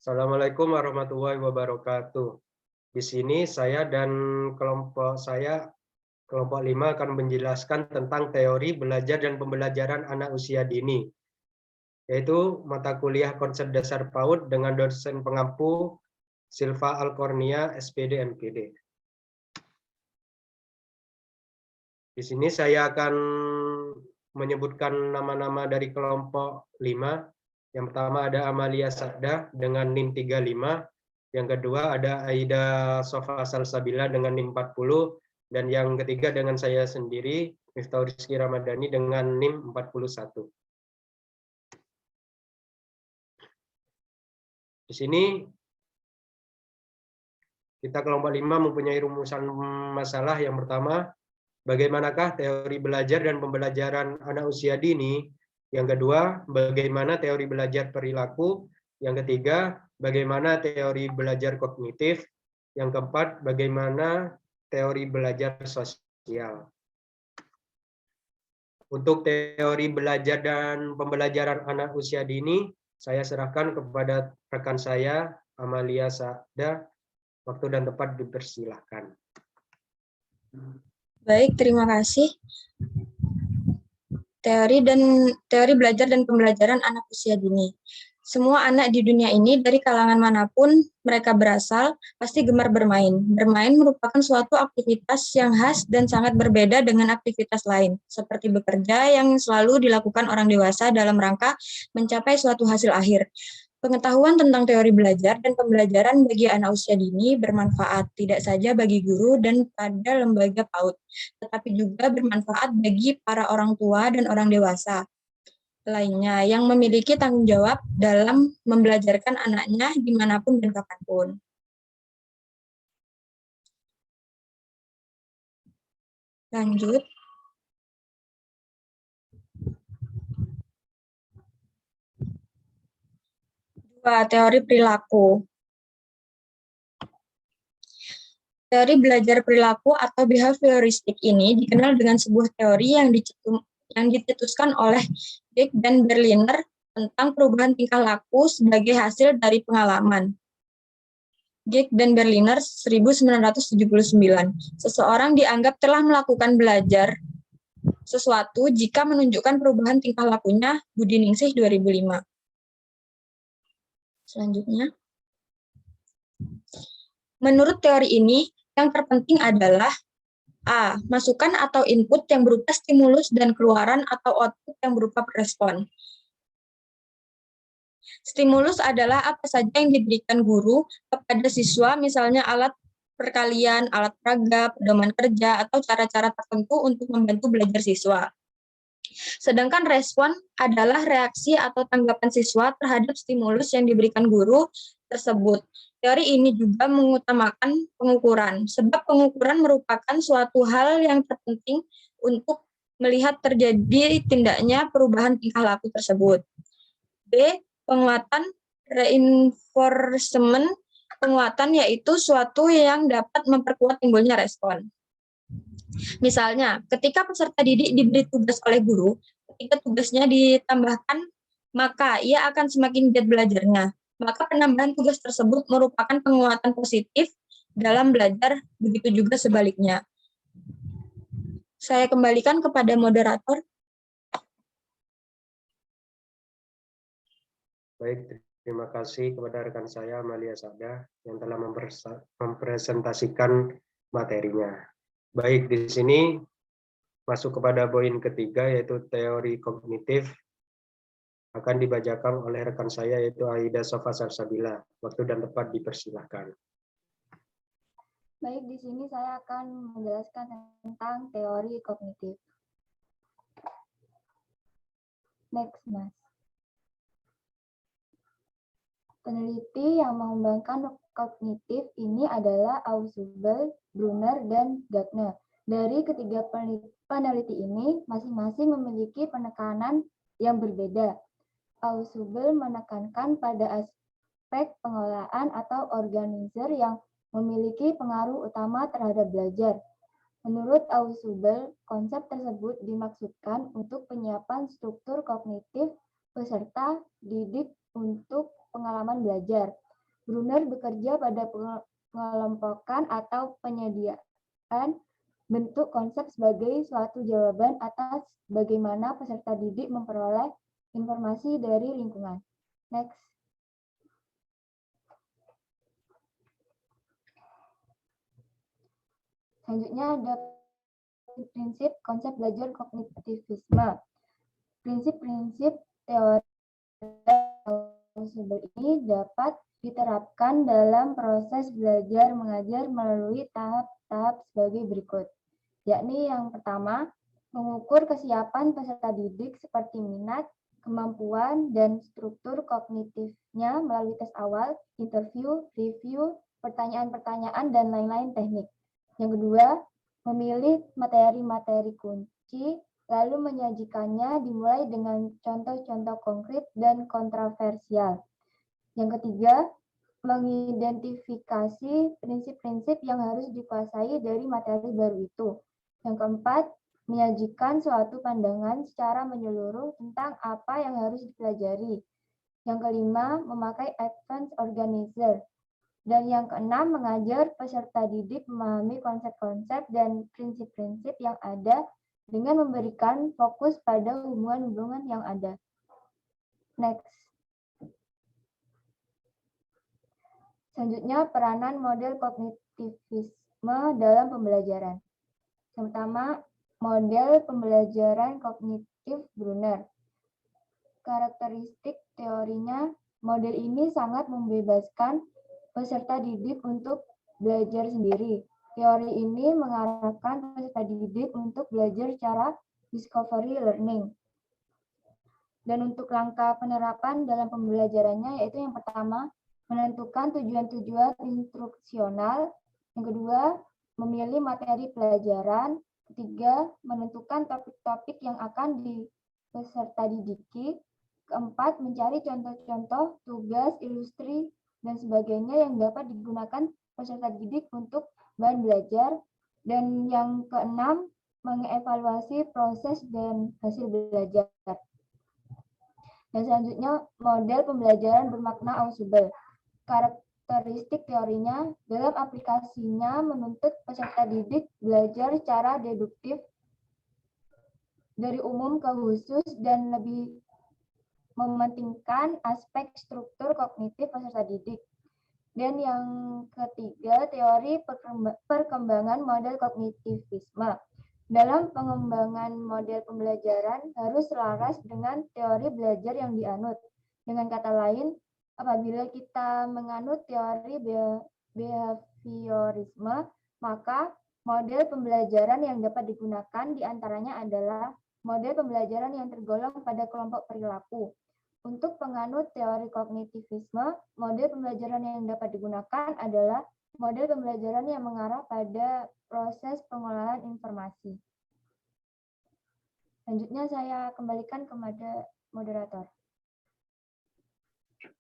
Assalamualaikum warahmatullahi wabarakatuh. Di sini saya dan kelompok 5 akan menjelaskan tentang teori belajar dan pembelajaran anak usia dini, yaitu mata kuliah konsep dasar PAUD dengan dosen pengampu Silva Alkornia, SPD, MPD. Di sini saya akan menyebutkan nama-nama dari kelompok 5. Yang pertama ada Amalia Sakda dengan NIM 35. Yang kedua ada Aida Sofa Salsabila dengan NIM 40. Dan yang ketiga dengan saya sendiri, Miftahul Rizky Ramadhani dengan NIM 41. Di sini kita kelompok 5 mempunyai rumusan masalah. Yang pertama, bagaimanakah teori belajar dan pembelajaran anak usia dini? Yang kedua, bagaimana teori belajar perilaku? Yang ketiga, bagaimana teori belajar kognitif? Yang keempat, bagaimana teori belajar sosial? Untuk teori belajar dan pembelajaran anak usia dini, saya serahkan kepada rekan saya, Amalia Sakda. Waktu dan tempat dipersilahkan. Baik, terima kasih. Teori belajar dan pembelajaran anak usia dini. Semua anak di dunia ini dari kalangan manapun mereka berasal pasti gemar bermain. Bermain merupakan suatu aktivitas yang khas dan sangat berbeda dengan aktivitas lain, seperti bekerja yang selalu dilakukan orang dewasa dalam rangka mencapai suatu hasil akhir. Pengetahuan tentang teori belajar dan pembelajaran bagi anak usia dini bermanfaat tidak saja bagi guru dan pada lembaga PAUD, tetapi juga bermanfaat bagi para orang tua dan orang dewasa lainnya yang memiliki tanggung jawab dalam membelajarkan anaknya dimanapun dan kapanpun. Lanjut. Teori perilaku. Teori belajar perilaku atau behavioristik ini dikenal dengan sebuah teori yang dicetuskan oleh Dick dan Berliner tentang perubahan tingkah laku sebagai hasil dari pengalaman. Dick dan Berliner 1979. Seseorang dianggap telah melakukan belajar sesuatu jika menunjukkan perubahan tingkah lakunya. Budi Ningsih 2005. Selanjutnya. Menurut teori ini, yang terpenting adalah A. Masukan atau input yang berupa stimulus dan keluaran atau output yang berupa respon. Stimulus adalah apa saja yang diberikan guru kepada siswa, misalnya alat perkalian, alat peraga, pedoman kerja, atau cara-cara tertentu untuk membantu belajar siswa. Sedangkan respon adalah reaksi atau tanggapan siswa terhadap stimulus yang diberikan guru tersebut. Teori ini juga mengutamakan pengukuran, sebab pengukuran merupakan suatu hal yang terpenting untuk melihat terjadi tindaknya perubahan tingkah laku tersebut. B. Penguatan, reinforcement. Penguatan yaitu suatu yang dapat memperkuat timbulnya respon. Misalnya, ketika peserta didik diberi tugas oleh guru, ketika tugasnya ditambahkan, maka ia akan semakin giat belajarnya. Maka penambahan tugas tersebut merupakan penguatan positif dalam belajar, begitu juga sebaliknya. Saya kembalikan kepada moderator. Baik, terima kasih kepada rekan saya, Amalia Sakda, yang telah mempresentasikan materinya. Baik, di sini masuk kepada poin ketiga, yaitu teori kognitif, akan dibacakan oleh rekan saya, yaitu Aida Sofa Salsabila. Waktu dan tempat dipersilahkan. Baik, di sini saya akan menjelaskan tentang teori kognitif. Next, Mas. Peneliti yang mengembangkan kognitif ini adalah Ausubel, Brunner, dan Gardner. Dari ketiga peneliti ini masing-masing memiliki penekanan yang berbeda. Ausubel menekankan pada aspek pengolahan atau organizer yang memiliki pengaruh utama terhadap belajar. Menurut Ausubel, konsep tersebut dimaksudkan untuk penyiapan struktur kognitif peserta didik untuk pengalaman belajar. Brunner bekerja pada pengelompokan atau penyediaan bentuk konsep sebagai suatu jawaban atas bagaimana peserta didik memperoleh informasi dari lingkungan. Next. Selanjutnya ada prinsip konsep belajar kognitivisme. Prinsip-prinsip teori ini dapat diterapkan dalam proses belajar mengajar melalui tahap-tahap sebagai berikut, yakni yang pertama, mengukur kesiapan peserta didik seperti minat, kemampuan, dan struktur kognitifnya melalui tes awal, interview, review, pertanyaan-pertanyaan, dan lain-lain teknik. Yang kedua, memilih materi-materi kunci, lalu menyajikannya dimulai dengan contoh-contoh konkret dan kontroversial. Yang ketiga, mengidentifikasi prinsip-prinsip yang harus dikuasai dari materi baru itu. Yang keempat, menyajikan suatu pandangan secara menyeluruh tentang apa yang harus dipelajari. Yang kelima, memakai advanced organizer. Dan yang keenam, mengajar peserta didik memahami konsep-konsep dan prinsip-prinsip yang ada dengan memberikan fokus pada hubungan-hubungan yang ada. Next. Selanjutnya, peranan model kognitivisme dalam pembelajaran. Yang pertama, model pembelajaran kognitif Brunner. Karakteristik teorinya, model ini sangat membebaskan peserta didik untuk belajar sendiri. Teori ini mengarahkan peserta didik untuk belajar secara discovery learning. Dan untuk langkah penerapan dalam pembelajarannya, yaitu yang pertama, menentukan tujuan-tujuan instruksional. Yang kedua, memilih materi pelajaran. Ketiga, menentukan topik-topik yang akan peserta didiki. Keempat, mencari contoh-contoh, tugas, ilustri, dan sebagainya yang dapat digunakan peserta didik untuk bahan belajar. Dan yang keenam, mengevaluasi proses dan hasil belajar. Dan selanjutnya, model pembelajaran bermakna ausable. Karakteristik teorinya, dalam aplikasinya menuntut peserta didik belajar secara deduktif dari umum ke khusus dan lebih mementingkan aspek struktur kognitif peserta didik. Dan yang ketiga, teori perkembangan model kognitivisme. Dalam pengembangan model pembelajaran harus selaras dengan teori belajar yang dianut. Dengan kata lain, apabila kita menganut teori behaviorisme, maka model pembelajaran yang dapat digunakan diantaranya adalah model pembelajaran yang tergolong pada kelompok perilaku. Untuk penganut teori kognitivisme, model pembelajaran yang dapat digunakan adalah model pembelajaran yang mengarah pada proses pengolahan informasi. Selanjutnya saya kembalikan kepada moderator.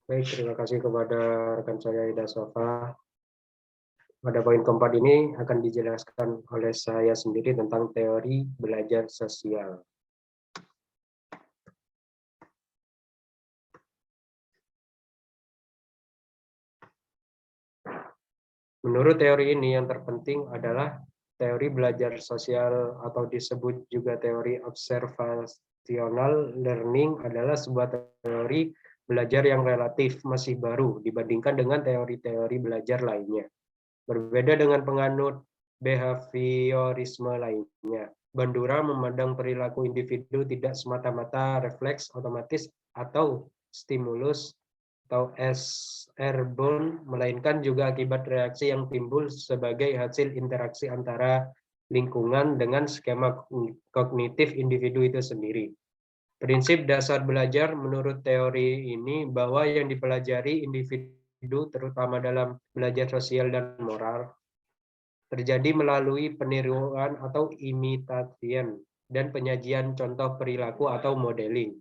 Baik, terima kasih kepada rekan saya Ida Sofa. Pada poin keempat ini akan dijelaskan oleh saya sendiri tentang teori belajar sosial. Menurut teori ini yang terpenting adalah teori belajar sosial atau disebut juga teori observational learning adalah sebuah teori belajar yang relatif masih baru dibandingkan dengan teori-teori belajar lainnya. Berbeda dengan penganut behaviorisme lainnya, Bandura memandang perilaku individu tidak semata-mata refleks otomatis atau stimulus atau airborne, melainkan juga akibat reaksi yang timbul sebagai hasil interaksi antara lingkungan dengan skema kognitif individu itu sendiri. Prinsip dasar belajar menurut teori ini bahwa yang dipelajari individu terutama dalam belajar sosial dan moral terjadi melalui peniruan atau imitasian dan penyajian contoh perilaku atau modeling.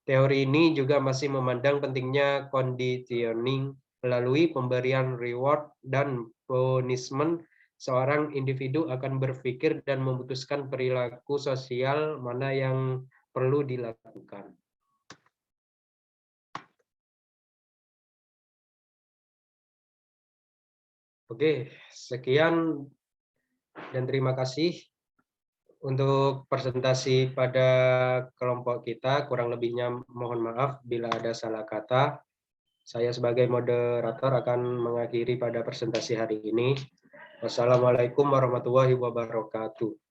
Teori ini juga masih memandang pentingnya conditioning melalui pemberian reward dan punishment. Seorang individu akan berpikir dan memutuskan perilaku sosial mana yang perlu dilakukan. Oke, sekian dan terima kasih untuk presentasi pada kelompok kita. Kurang lebihnya mohon maaf bila ada salah kata. Saya sebagai moderator akan mengakhiri pada presentasi hari ini. Wassalamualaikum warahmatullahi wabarakatuh.